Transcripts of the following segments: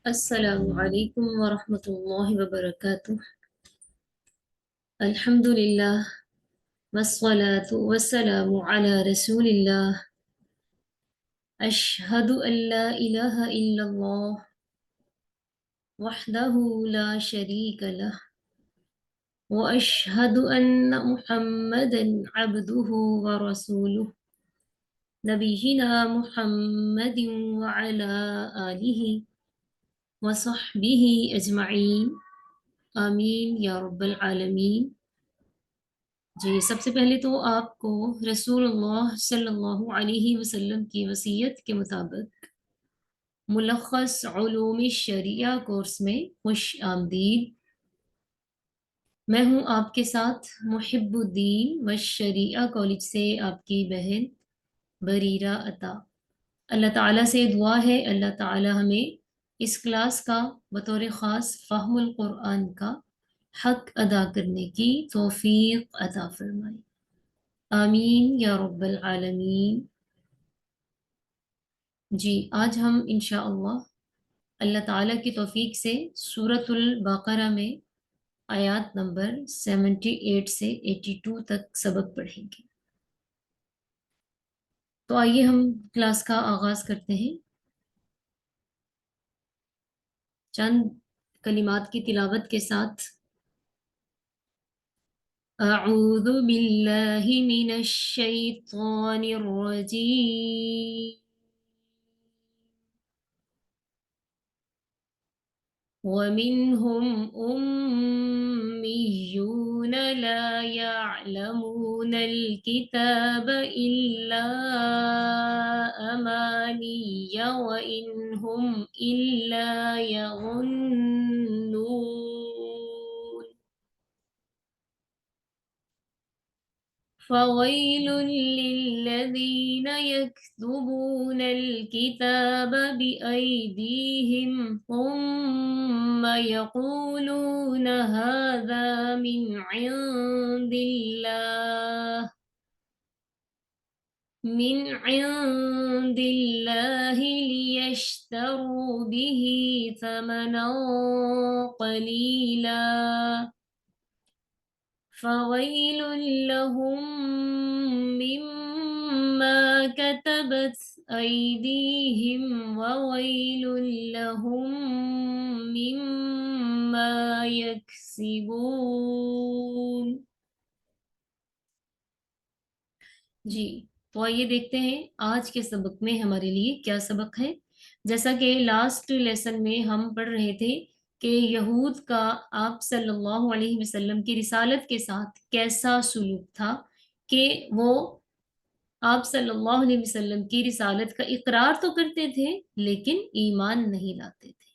السلام علیکم ورحمۃ اللہ وبرکاتہ۔ الحمد للہ والصلاة والسلام علی رسول اللہ۔ اشہد ان لا الہ الا اللہ وحدہ لا شریک لہ واشہد ان محمدا عبدہ ورسولہ نبینا محمد وعلی آلہ وصحبہ اجمعین آمین یا رب العالمین۔ جی، سب سے پہلے تو آپ کو رسول اللہ صلی اللہ علیہ وسلم کی وصیت کے مطابق ملخص علوم شریعہ کورس میں خوش آمدید۔ میں ہوں آپ کے ساتھ محب الدین و شریعہ کالج سے آپ کی بہن بریرہ عطا۔ اللہ تعالیٰ سے دعا ہے اللہ تعالیٰ ہمیں اس کلاس کا بطور خاص فہم القرآن کا حق ادا کرنے کی توفیق عطا فرمائے، آمین یا رب العالمین۔ جی، آج ہم انشاءاللہ اللہ تعالیٰ کی توفیق سے سورۃ البقرہ میں آیات نمبر 78 سے 82 تک سبق پڑھیں گے۔ تو آئیے ہم کلاس کا آغاز کرتے ہیں۔ چند کلمات کی تلاوت کے ساتھ۔ اعوذ باللہ من الشیطان الرجیم وَمِنْهُمْ أُمِّيُّونَ لَا يَعْلَمُونَ الْكِتَابَ إِلَّا أَمَانِيَّ وَإِنْ هُمْ إِلَّا يَظُنُّونَ فَوَيْلٌ لِّلَّذِينَ يَكْتُبُونَ الْكِتَابَ بِأَيْدِيهِمْ ثُمَّ يَقُولُونَ هَٰذَا مِنْ عِندِ اللَّهِ لِيَشْتَرُوا بِهِ ثَمَنًا قَلِيلًا فَوَيْلٌ لَّهُم مِّمَّا كَتَبَتْ أَيْدِيهِمْ وَوَيْلٌ لَّهُم مِّمَّا يَكْسِبُونَ۔ جی، تو آئیے دیکھتے ہیں آج کے سبق میں ہمارے لیے کیا سبق ہے۔ جیسا کہ لاسٹ لیسن میں ہم پڑھ رہے تھے کہ یہود کا آپ صلی اللہ علیہ وسلم کی رسالت کے ساتھ کیسا سلوک تھا کہ وہ آپ صلی اللہ علیہ وسلم کی رسالت کا اقرار تو کرتے تھے لیکن ایمان نہیں لاتے تھے۔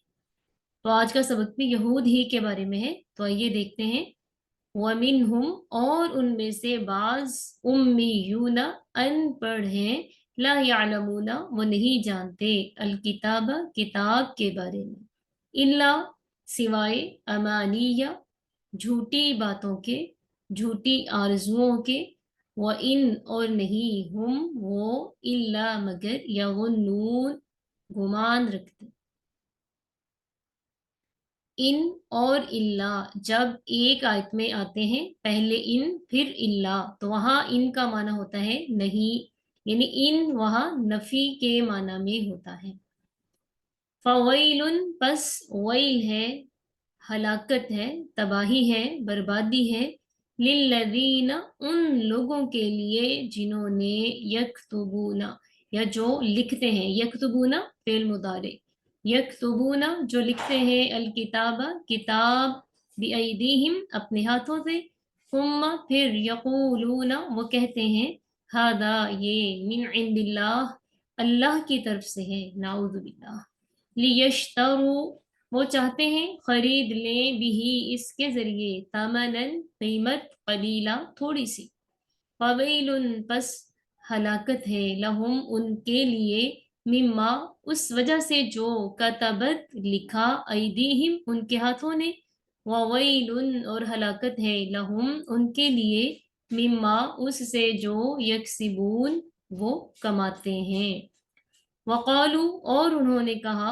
تو آج کا سبق بھی یہود ہی کے بارے میں ہے، تو آئیے دیکھتے ہیں۔ وَمِنْهُمْ اور ان میں سے بعض امیون ان پڑھ ہیں، لا یعلمون وہ نہیں جانتے، الکتاب کتاب کے بارے میں، الا سوائے امانیہ جھوٹی باتوں کے، جھوٹی آرزوؤں کے، وَإِنْ اور نہیں ہم وہ الا مگر یظنون گمان رکھتے۔ ان اور اللہ جب ایک آیت میں آتے ہیں پہلے ان پھر اللہ، تو وہاں ان کا معنی ہوتا ہے نہیں، یعنی ان وہاں نفی کے معنی میں ہوتا ہے۔ فویل پس ویل ہے، ہلاکت ہے، تباہی ہے، بربادی ہے، للذین ان لوگوں کے لیے جنہوں نے یکتبون یا جو لکھتے ہیں، یکتبون فعل مضارع، یکتبون جو لکھتے ہیں، الکتاب کتاب، بایدیہم اپنے ہاتھوں سے، ثم پھر یقولون وہ کہتے ہیں، ھذا یہ، من عند اللہ اللہ کی طرف سے ہے، نعوذ باللہ، لیشتروا وہ چاہتے ہیں خرید لیں بھی اس کے ذریعے، ثمناً قیمت، قلیلا تھوڑی سی، فویل پس ہلاکت ہے، لہم ان کے لیے، مما اس وجہ سے جو، کتبت لکھا، ایدیہم ان کے ہاتھوں نے، وویل اور ہلاکت ہے، لہم ان کے لیے، مما اس سے جو، یکسبون وہ کماتے ہیں۔ وقالو اور انہوں نے کہا،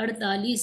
48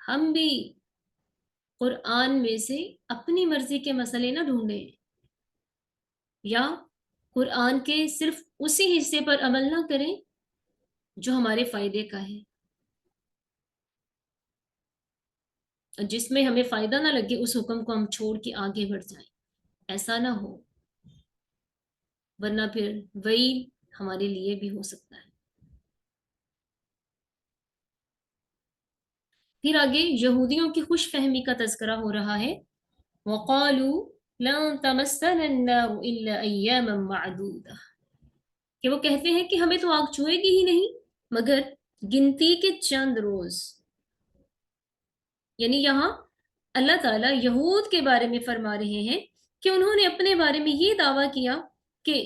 ہم بھی قرآن میں سے اپنی مرضی کے مسئلے نہ ڈھونڈیں، یا قرآن کے صرف اسی حصے پر عمل نہ کریں جو ہمارے فائدے کا ہے، جس میں ہمیں فائدہ نہ لگے اس حکم کو ہم چھوڑ کے آگے بڑھ جائیں، ایسا نہ ہو، ورنہ پھر وہی ہمارے لیے بھی ہو سکتا ہے۔ پھر آگے یہودیوں کی خوش فہمی کا تذکرہ ہو رہا ہے، وَقَالُوا لَن تَمَسَّنَا النَّارُ إِلَّا أَيَّامًا مَّعْدُودَةً، کہ وہ کہتے ہیں کہ ہمیں تو آگ چھوئے گی ہی نہیں مگر گنتی کے چند روز۔ یعنی یہاں اللہ تعالیٰ یہود کے بارے میں فرما رہے ہیں کہ انہوں نے اپنے بارے میں یہ دعویٰ کیا کہ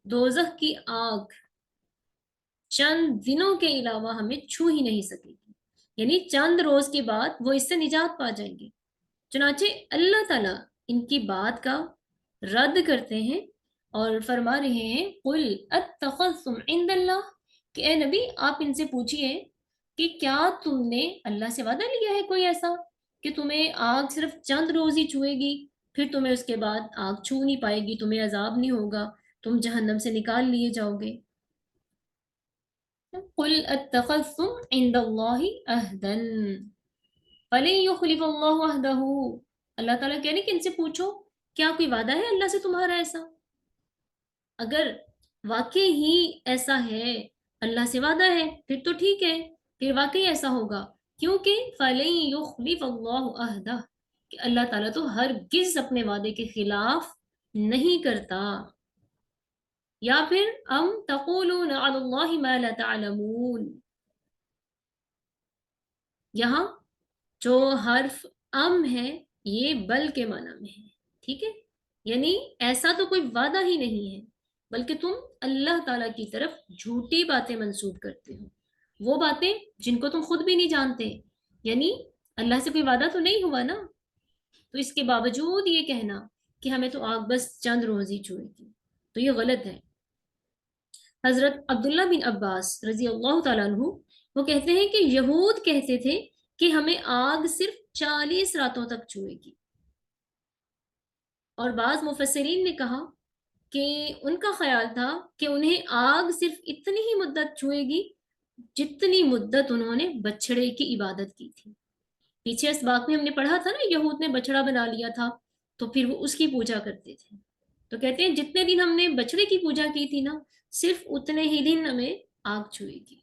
دوزخ کی آگ چند دنوں کے علاوہ ہمیں چھو ہی نہیں سکے گی، یعنی چند روز کے بعد وہ اس سے نجات پا جائیں گے۔ چنانچہ اللہ تعالیٰ ان کی بات کا رد کرتے ہیں اور فرما رہے ہیں قُلْ أَتَّخَذْتُمْ عِندَ اللَّهِ، کہ اے نبی آپ ان سے پوچھئے کہ کیا تم نے اللہ سے وعدہ لیا ہے کوئی ایسا کہ تمہیں آگ صرف چند روز ہی چھوئے گی، پھر تمہیں اس کے بعد آگ چھو نہیں پائے گی، تمہیں عذاب نہیں ہوگا، تم جہنم سے نکال لیے جاؤ گے۔ قُلْ أَتَّخَذْتُمْ عِندَ اللَّهِ عَهْدًا فَلَن يُخْلِفَ اللَّهُ عَهْدَهُ، اللہ تعالیٰ کہہ رہے کہ ان سے پوچھو کیا کوئی وعدہ ہے اللہ سے تمہارا ایسا؟ اگر واقعی ہی ایسا ہے، اللہ سے وعدہ ہے، پھر تو ٹھیک ہے، پھر واقعی ایسا ہوگا، کیونکہ فَلَن يُخْلِفَ اللَّهُ عَهْدَهُ، کہ اللہ تعالیٰ تو ہرگز اپنے وعدے کے خلاف نہیں کرتا۔ یا پھر ام تقولون علی اللہ ما لا تعلمون، یہاں جو حرف ام ہے یہ بل کے معنی میں ہے، ٹھیک ہے، یعنی ایسا تو کوئی وعدہ ہی نہیں ہے بلکہ تم اللہ تعالیٰ کی طرف جھوٹی باتیں منسوب کرتے ہو، وہ باتیں جن کو تم خود بھی نہیں جانتے، یعنی اللہ سے کوئی وعدہ تو نہیں ہوا نا، تو اس کے باوجود یہ کہنا کہ ہمیں تو آگ بس چند روز ہی چھوئے گی، تو یہ غلط ہے۔ حضرت عبداللہ بن عباس رضی اللہ تعالیٰ عنہ وہ کہتے ہیں کہ یہود کہتے تھے کہ ہمیں آگ صرف 40 راتوں تک چھوئے گی، اور بعض مفسرین نے کہا کہ ان کا خیال تھا کہ انہیں آگ صرف اتنی ہی مدت چھوئے گی جتنی مدت انہوں نے بچڑے کی عبادت کی تھی۔ پیچھے اس بات میں ہم نے پڑھا تھا نا، یہود نے بچڑا بنا لیا تھا تو پھر وہ اس کی پوجا کرتے تھے، تو کہتے ہیں جتنے دن ہم نے بچڑے کی پوجا کی تھی نا صرف اتنے ہی دن ہمیں آگ چھوئے گی۔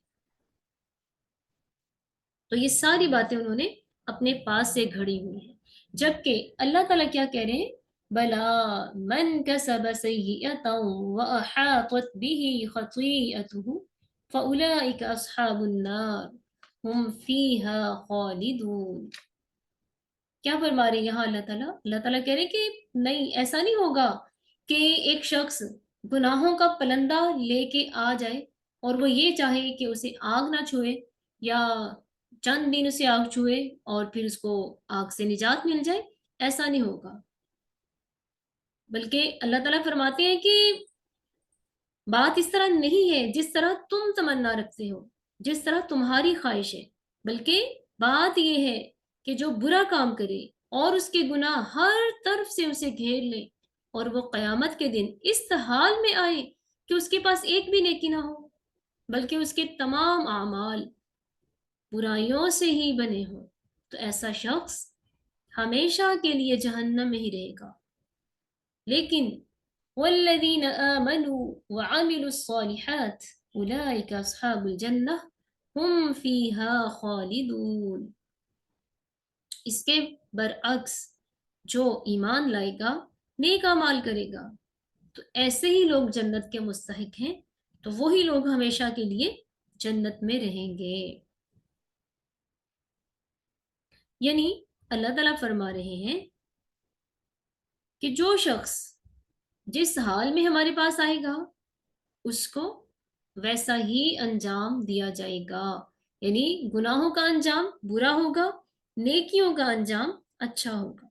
تو یہ ساری باتیں انہوں نے اپنے پاس سے گھڑی ہوئی ہیں، جبکہ اللہ تعالیٰ کیا کہہ رہے ہیں، بلا من کسب سیئۃ وأحاطت به خطیئته فأولئک اصحاب النار ہم فیہا خالدون۔ کیا فرما رہے ہیں یہاں اللہ تعالیٰ؟ اللہ تعالیٰ کہہ رہے ہیں کہ نہیں، ایسا نہیں ہوگا کہ ایک شخص گناہوں کا پلندہ لے کے آ جائے اور وہ یہ چاہے کہ اسے آگ نہ چھوئے یا چند دن اسے آگ چھوئے اور پھر اس کو آگ سے نجات مل جائے، ایسا نہیں ہوگا، بلکہ اللہ تعالیٰ فرماتے ہیں کہ بات اس طرح نہیں ہے جس طرح تم تمنا رکھتے ہو، جس طرح تمہاری خواہش ہے، بلکہ بات یہ ہے کہ جو برا کام کرے اور اس کے گناہ ہر طرف سے اسے گھیر لے اور وہ قیامت کے دن اس حال میں آئے کہ اس کے پاس ایک بھی نیکی نہ ہو بلکہ اس کے تمام اعمال برائیوں سے ہی بنے ہوں، تو ایسا شخص ہمیشہ کے لیے جہنم میں ہی رہے گا۔ لیکن والذین آمنوا وعملوا الصالحات اولئک اصحاب الجنہ ہم فیہا خالدون، اس کے برعکس جو ایمان لائے گا، نیک اعمال کرے گا، تو ایسے ہی لوگ جنت کے مستحق ہیں، تو وہی لوگ ہمیشہ کے لیے جنت میں رہیں گے۔ یعنی اللہ تعالیٰ فرما رہے ہیں کہ جو شخص جس حال میں ہمارے پاس آئے گا اس کو ویسا ہی انجام دیا جائے گا، یعنی گناہوں کا انجام برا ہوگا، نیکیوں کا انجام اچھا ہوگا،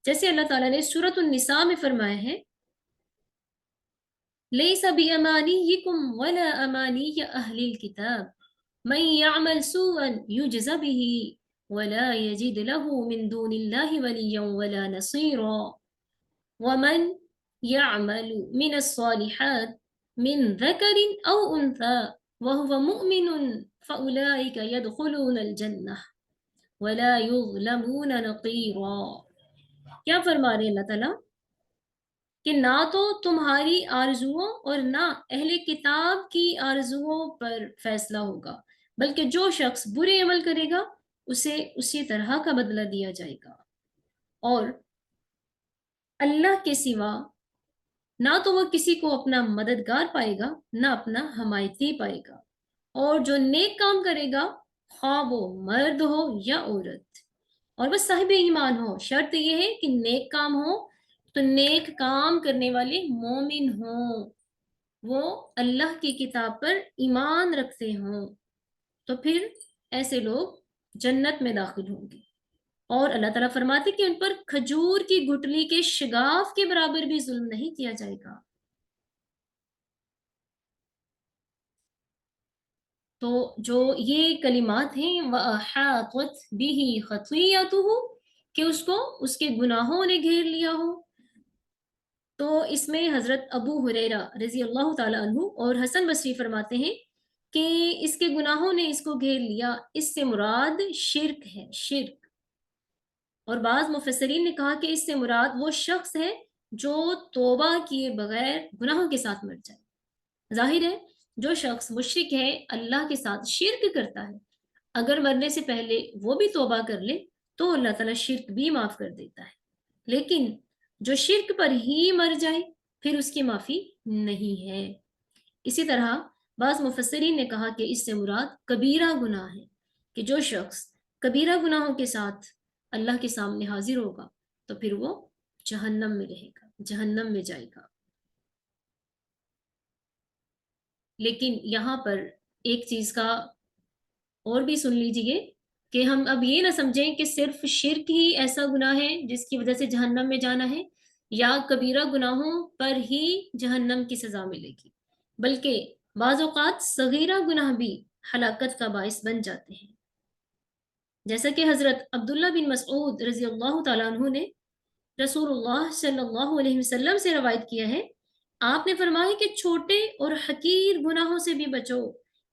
جیسے اللہ تعالیٰ نے سورۃ النساء میں فرمایا ہے لیس بِأَمَانِيِّكُمْ وَلَا أَمَانِيَّ أَهْلِ الْكِتَابِ مَنْ يَعْمَلْ سُوءًا يُجْزَ بِهِ ولا يجد له من دون الله وليا ولا نصيرا ومن يعمل من الصالحات من ذكر أو أنثى وهو مؤمن فأولئك يدخلون الجنة ولا يظلمون نقيرا. کیا فرما رہے ہیں اللہ تعالیٰ کہ نہ تو تمہاری آرزوؤں اور نہ اہل کتاب کی آرزوؤں پر فیصلہ ہوگا، بلکہ جو شخص برے عمل کرے گا اسے اسی طرح کا بدلہ دیا جائے گا، اور اللہ کے سوا نہ تو وہ کسی کو اپنا مددگار پائے گا نہ اپنا حمایتی پائے گا، اور جو نیک کام کرے گا خواہ وہ مرد ہو یا عورت اور وہ صاحب ایمان ہو، شرط یہ ہے کہ نیک کام ہو تو نیک کام کرنے والے مومن ہوں، وہ اللہ کی کتاب پر ایمان رکھتے ہوں، تو پھر ایسے لوگ جنت میں داخل ہوں گے۔ اور اللہ تعالیٰ فرماتے کہ ان پر کھجور کی گٹلی کے شگاف کے برابر بھی ظلم نہیں کیا جائے گا۔ تو جو یہ کلمات ہیں وَأَحَاطَتْ بِهِ خَطِيئَتُهُ کہ اس کو اس کے گناہوں نے گھیر لیا ہو، تو اس میں حضرت ابو ہریرہ رضی اللہ تعالیٰ عنہ اور حسن بصری فرماتے ہیں کہ اس کے گناہوں نے اس کو گھیر لیا، اس سے مراد شرک ہے، شرک۔ اور بعض مفسرین نے کہا کہ اس سے مراد وہ شخص ہے جو توبہ کیے بغیر گناہوں کے ساتھ مر جائے۔ ظاہر ہے جو شخص مشرک ہے، اللہ کے ساتھ شرک کرتا ہے، اگر مرنے سے پہلے وہ بھی توبہ کر لے تو اللہ تعالیٰ شرک بھی معاف کر دیتا ہے، لیکن جو شرک پر ہی مر جائے پھر اس کی معافی نہیں ہے۔ اسی طرح بعض مفسرین نے کہا کہ اس سے مراد کبیرہ گناہ ہے، کہ جو شخص کبیرہ گناہوں کے ساتھ اللہ کے سامنے حاضر ہوگا تو پھر وہ جہنم میں رہے گا، جہنم میں جائے گا۔ لیکن یہاں پر ایک چیز کا اور بھی سن لیجئے کہ ہم اب یہ نہ سمجھیں کہ صرف شرک ہی ایسا گناہ ہے جس کی وجہ سے جہنم میں جانا ہے، یا کبیرہ گناہوں پر ہی جہنم کی سزا ملے گی، بلکہ بعض اوقات صغیرہ گناہ بھی ہلاکت کا باعث بن جاتے ہیں، جیسا کہ حضرت عبداللہ بن مسعود رضی اللہ تعالیٰ عنہ نے رسول اللہ صلی اللہ علیہ وسلم سے روایت کیا ہے، آپ نے فرمایا کہ چھوٹے اور حقیر گناہوں سے بھی بچو،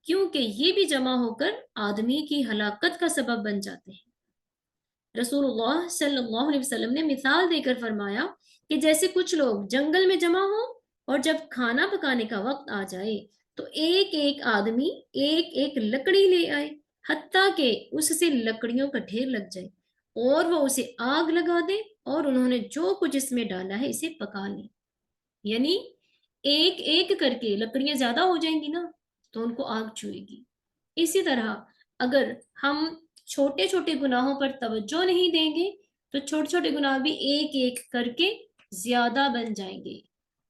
کیونکہ یہ بھی جمع ہو کر آدمی کی ہلاکت کا سبب بن جاتے ہیں۔ رسول اللہ صلی اللہ علیہ وسلم نے مثال دے کر فرمایا کہ جیسے کچھ لوگ جنگل میں جمع ہوں اور جب کھانا پکانے کا وقت آ جائے تو ایک ایک آدمی ایک ایک لکڑی لے آئے، حتیٰ کہ اس سے لکڑیوں کا ڈھیر لگ جائے اور وہ اسے آگ لگا دے اور انہوں نے جو کچھ اس میں ڈالا ہے اسے پکا لیں، یعنی ایک ایک کر کے لکڑیاں زیادہ ہو جائیں گی نا تو ان کو آگ چھوئے گی۔ اسی طرح اگر ہم چھوٹے چھوٹے گناہوں پر توجہ نہیں دیں گے تو چھوٹے چھوٹے گناہ بھی ایک ایک کر کے زیادہ بن جائیں گے،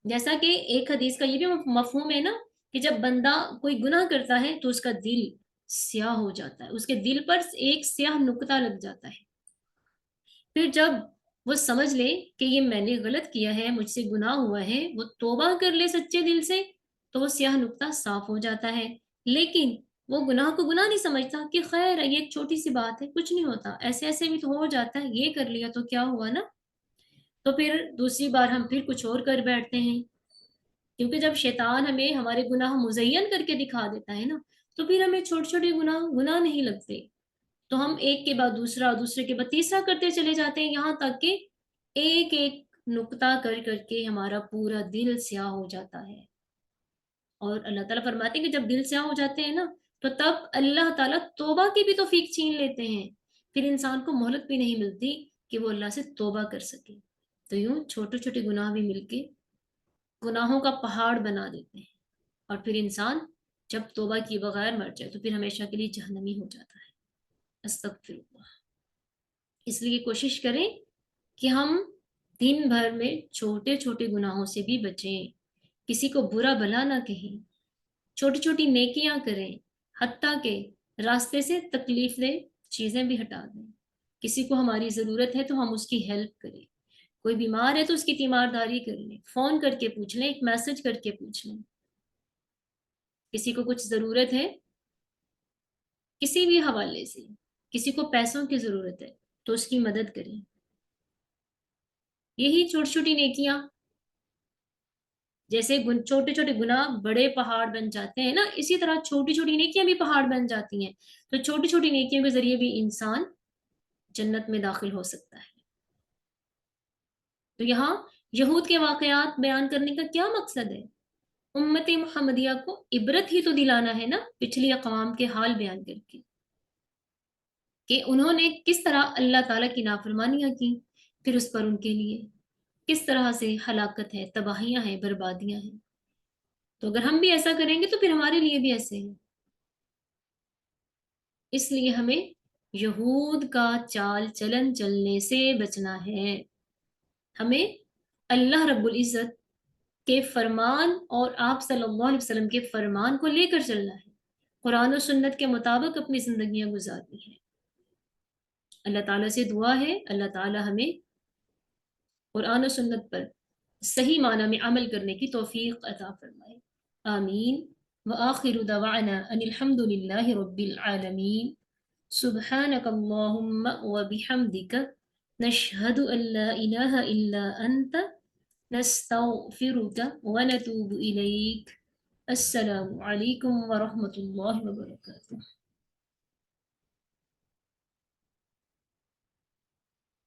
جیسا کہ ایک حدیث کا یہ بھی مفہوم ہے نا کہ جب بندہ کوئی گناہ کرتا ہے تو اس کا دل سیاہ ہو جاتا ہے، اس کے دل پر ایک سیاہ نقطہ لگ جاتا ہے، پھر جب وہ سمجھ لے کہ یہ میں نے غلط کیا ہے، مجھ سے گناہ ہوا ہے، وہ توبہ کر لے سچے دل سے تو وہ سیاہ نقطہ صاف ہو جاتا ہے، لیکن وہ گناہ کو گناہ نہیں سمجھتا کہ خیر یہ ایک چھوٹی سی بات ہے، کچھ نہیں ہوتا، ایسے ایسے بھی تو ہو جاتا ہے، یہ کر لیا تو کیا ہوا نا، تو پھر دوسری بار ہم پھر کچھ اور کر بیٹھتے ہیں، کیونکہ جب شیطان ہمیں ہمارے گناہ مزین کر کے دکھا دیتا ہے نا تو پھر ہمیں چھوٹے چھوٹے گناہ نہیں لگتے، تو ہم ایک کے بعد دوسرا، دوسرے کے بعد تیسرا کرتے چلے جاتے ہیں، یہاں تک کہ ایک ایک نقطہ کر کر کے ہمارا پورا دل سیاہ ہو جاتا ہے۔ اور اللہ تعالیٰ فرماتے ہیں کہ جب دل سیاہ ہو جاتے ہیں نا تو تب اللہ تعالیٰ توبہ کی بھی توفیق چھین لیتے ہیں، پھر انسان کو مہلت بھی نہیں ملتی کہ وہ اللہ سے توبہ کر سکے، تو یوں چھوٹے چھوٹے گناہ بھی مل کے گناہوں کا پہاڑ بنا دیتے ہیں، اور پھر انسان جب توبہ کی بغیر مر جائے تو پھر ہمیشہ کے لیے جہنمی ہو جاتا ہے۔ استغفر اللہ۔ اس لیے کوشش کریں کہ ہم دن بھر میں چھوٹے چھوٹے گناہوں سے بھی بچیں، کسی کو برا بھلا نہ کہیں، چھوٹی چھوٹی نیکیاں کریں، حتیٰ کہ راستے سے تکلیف دہ چیزیں بھی ہٹا دیں، کسی کو ہماری ضرورت ہے تو ہم اس کی ہیلپ کریں، کوئی بیمار ہے تو اس کی تیمارداری کر لیں، فون کر کے پوچھ لیں، ایک میسج کر کے پوچھ لیں، کسی کو کچھ ضرورت ہے کسی بھی حوالے سے، کسی کو پیسوں کی ضرورت ہے تو اس کی مدد کریں. یہی چھوٹی چھوٹی نیکیاں، جیسے چھوٹے چھوٹے گناہ بڑے پہاڑ بن جاتے ہیں نا، اسی طرح چھوٹی چھوٹی نیکیاں بھی پہاڑ بن جاتی ہیں. تو چھوٹی چھوٹی نیکیوں کے ذریعے بھی انسان جنت میں داخل ہو سکتا ہے. تو یہاں یہود کے واقعات بیان کرنے کا کیا مقصد ہے؟ امت محمدیہ کو عبرت ہی تو دلانا ہے نا، پچھلی اقوام کے حال بیان کر کے، کہ انہوں نے کس طرح اللہ تعالیٰ کی نافرمانیاں کی، پھر اس پر ان کے لیے کس طرح سے ہلاکت ہے، تباہیاں ہیں، بربادیاں ہیں. تو اگر ہم بھی ایسا کریں گے تو پھر ہمارے لیے بھی ایسے ہیں. اس لیے ہمیں یہود کا چال چلن چلنے سے بچنا ہے. ہمیں اللہ رب العزت کے فرمان اور آپ صلی اللہ علیہ وسلم کے فرمان کو لے کر چلنا ہے، قرآن و سنت کے مطابق اپنی زندگیاں گزارنی ہیں. اللہ تعالیٰ سے دعا ہے اللہ تعالیٰ ہمیں قرآن و سنت پر صحیح معنی میں عمل کرنے کی توفیق عطا فرمائے. آمین. وآخر دعوانا ان الحمد للہ رب العالمین. سبحانك اللهم وبحمدك نشهد أن لا إله إلا أنت نستغفرك ونتوب إليك. السلام عليكم ورحمة الله وبركاته.